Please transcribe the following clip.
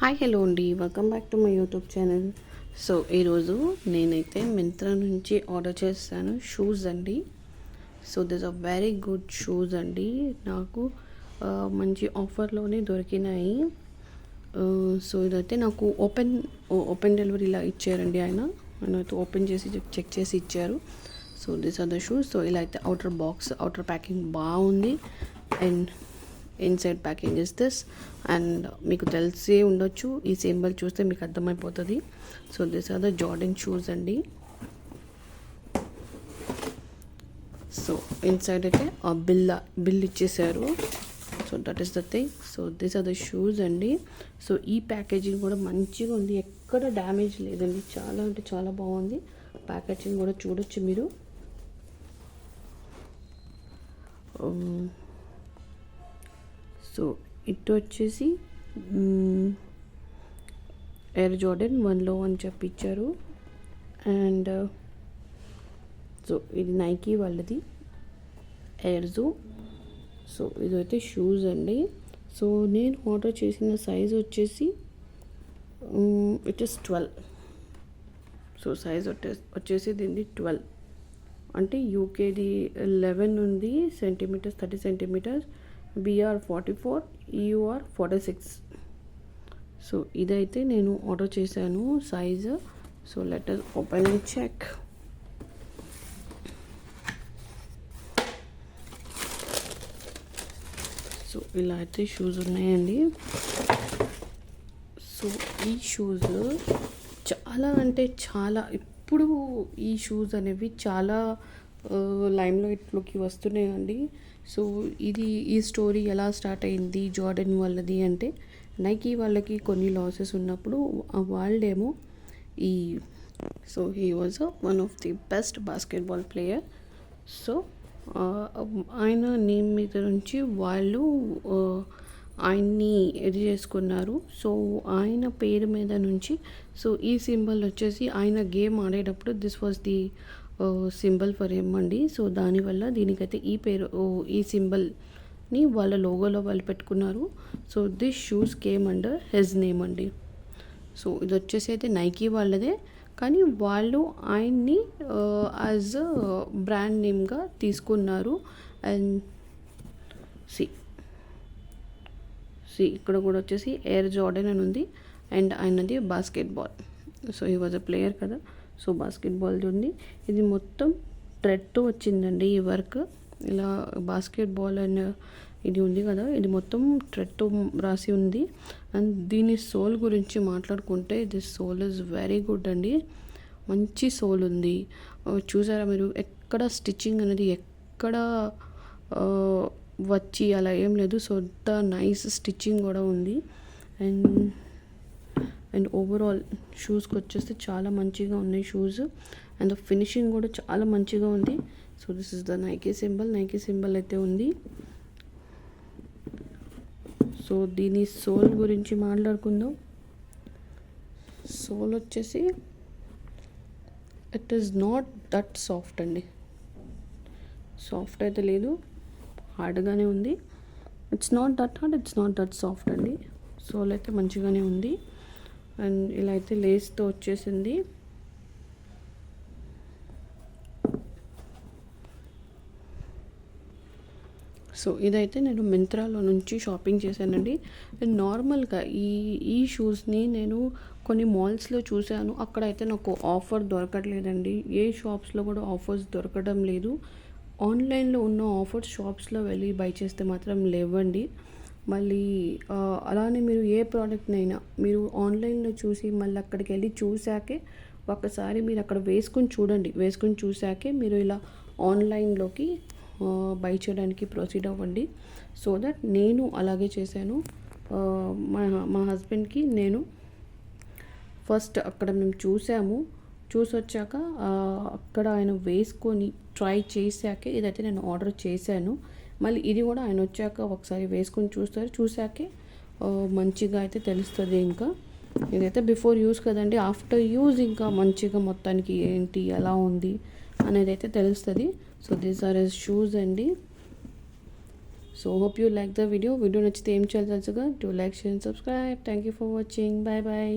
Hi hello అండి, welcome back to my YouTube channel. So ఈరోజు నేనైతే మింత్రా నుంచి ఆర్డర్ చేస్తాను షూస్ అండి. So this are very good shoes అండి. నాకు మంచి ఆఫర్లోనే దొరికినాయి. సో ఇదైతే నాకు ఓపెన్ డెలివరీలా ఇచ్చారండి. ఆయన అయితే ఓపెన్ చేసి చెక్ చేసి ఇచ్చారు. So this are the shoes. So ఇలా అయితే అవుటర్ ప్యాకింగ్ బాగుంది and inside packing is this. And మీకు తెలిసే ఉండొచ్చు, ఈ సింబల్ చూస్తే మీకు అర్థమైపోతుంది. So this are the Jordan shoes అండి. సో ఇన్సైడ్ అయితే ఆ బిల్ ఇచ్చేసారు. So that is the thing. So this are the shoes అండి. సో ఈ ప్యాకేజింగ్ కూడా మంచిగా ఉంది, ఎక్కడ డ్యామేజ్ లేదండి. చాలా అంటే చాలా బాగుంది. ప్యాకేజింగ్ కూడా చూడొచ్చు మీరు. సో ఇటు వచ్చేసి ఎయిర్ జార్డన్ 1 అని చెప్పి ఇచ్చారు. అండ్ సో ఇది నైకీ వాళ్ళది ఎయిర్ జోన్. సో ఇదైతే షూస్ అండి. సో నేను ఆర్డర్ చేసిన సైజ్ వచ్చేసి ఇట్ ఇస్ 12. సో సైజ్ వచ్చేసి దీన్ని 12 అంటే యూకేది 11 ఉంది centimetres, 30 centimetres. BR 44, EUR 46. So ఇదైతే నేను ఆర్డర్ చేశాను size. So let us open and check. So ఇలా అయితే షూస్ ఉన్నాయండి. సో ఈ షూస్ చాలా అంటే చాలా, ఇప్పుడు ఈ షూస్ అనేవి చాలా లైమ్లైట్లోకి వస్తున్నాయండి. సో ఈ స్టోరీ ఎలా స్టార్ట్ అయింది జార్డన్ వాళ్ళది అంటే, నైకీ వాళ్ళకి కొన్ని లాసెస్ ఉన్నప్పుడు వాళ్ళేమో so he was one of the best basketball player. So ఆయన నేమ్ మీద నుంచి వాళ్ళు ఆయన్ని ఇది చేసుకున్నారు. సో ఆయన పేరు మీద నుంచి సో ఈ సింబల్ వచ్చేసి ఆయన గేమ్ ఆడేటప్పుడు this was the symbol for him అండి. సో దానివల్ల దీనికైతే ఈ సింబల్ని వాళ్ళ లోగోలో వాళ్ళు పెట్టుకున్నారు. So this shoes came under his name అండి. సో ఇది వచ్చేసి అయితే నైకీ వాళ్ళదే, కానీ వాళ్ళు ఆయన్ని యాజ్ బ్రాండ్ నేమ్గా తీసుకున్నారు. అండ్ సి ఇక్కడ కూడా వచ్చేసి ఎయిర్ జార్డన్ అని ఉంది. అండ్ ఆయనది బాస్కెట్బాల్. సో ఈ వాజ్ అ ప్లేయర్ కదా. సో బాస్కెట్బాల్ది ఉంది. ఇది మొత్తం థ్రెడ్తో వచ్చిందండి ఈ వర్క్. ఇలా బాస్కెట్బాల్ అండ్ ఇది ఉంది కదా, ఇది మొత్తం థ్రెడ్తో రాసి ఉంది. అండ్ దీని సోల్ గురించి మాట్లాడుకుంటే this sole is very good అండి. మంచి సోల్ ఉంది. చూసారా మీరు, ఎక్కడ స్టిచ్చింగ్ అనేది ఎక్కడ వచ్చి అలా ఏం లేదు. సో ద నైస్ స్టిచ్చింగ్ కూడా ఉంది. అండ్ ఓవరాల్ షూస్కి వచ్చేస్తే చాలా మంచిగా ఉన్నాయి షూస్. అండ్ ద ఫినిషింగ్ కూడా చాలా మంచిగా ఉంది. So this is the Nike symbol అయితే ఉంది. సో దీని సోల్ గురించి మాట్లాడుకుందాం. సోల్ వచ్చేసి it is not that soft అండి. సాఫ్ట్ అయితే లేదు, హార్డ్గానే ఉంది. It's not that hard, it's not that soft అండి. సోల్ అయితే మంచిగానే ఉంది. అండ్ ఇలా అయితే లేస్తో వచ్చేసింది. సో ఇదైతే నేను మింత్రాలో నుంచి షాపింగ్ చేశానండి. నార్మల్గా ఈ షూస్ని నేను కొన్ని మాల్స్లో చూశాను, అక్కడైతే నాకు ఆఫర్ దొరకట్లేదండి. ఏ షాప్స్లో కూడా ఆఫర్స్ దొరకడం లేదు. ఆన్లైన్లో ఉన్న ఆఫర్స్ షాప్స్లో వెళ్ళి బై చేస్తే మాత్రం లేవండి. మళ్ళీ అలానే మీరు ఏ ప్రోడక్ట్నైనా మీరు ఆన్లైన్లో చూసి మళ్ళీ అక్కడికి వెళ్ళి చూసాకే ఒకసారి మీరు అక్కడ వేసుకొని చూసాకే మీరు ఇలా ఆన్లైన్లోకి బై చేయడానికి ప్రొసీడ్ అవ్వండి. సో దట్ నేను అలాగే చేశాను. మా హస్బెండ్కి నేను ఫస్ట్ అక్కడ మేము చూసొచ్చాక అక్కడ ఆయన వేసుకొని ట్రై చేశాకే ఇదైతే నేను ఆర్డర్ చేశాను. మళ్ళీ ఇది కూడా ఆయన వచ్చాక ఒకసారి వేసుకొని చూసాకే మంచిగా అయితే తెలుస్తుంది. ఇంకా ఇదైతే బిఫోర్ యూస్ కదండి, ఆఫ్టర్ యూజ్ ఇంకా మంచిగా మొత్తానికి ఏంటి ఎలా ఉంది అనేది అయితే తెలుస్తుంది. సో దీస్ ఆర్ షూస్ అండి. So hope you like the video నచ్చితే ఏం చేయాలి తెలుసుగా, do like, share and subscribe. Thank you for watching. Bye bye.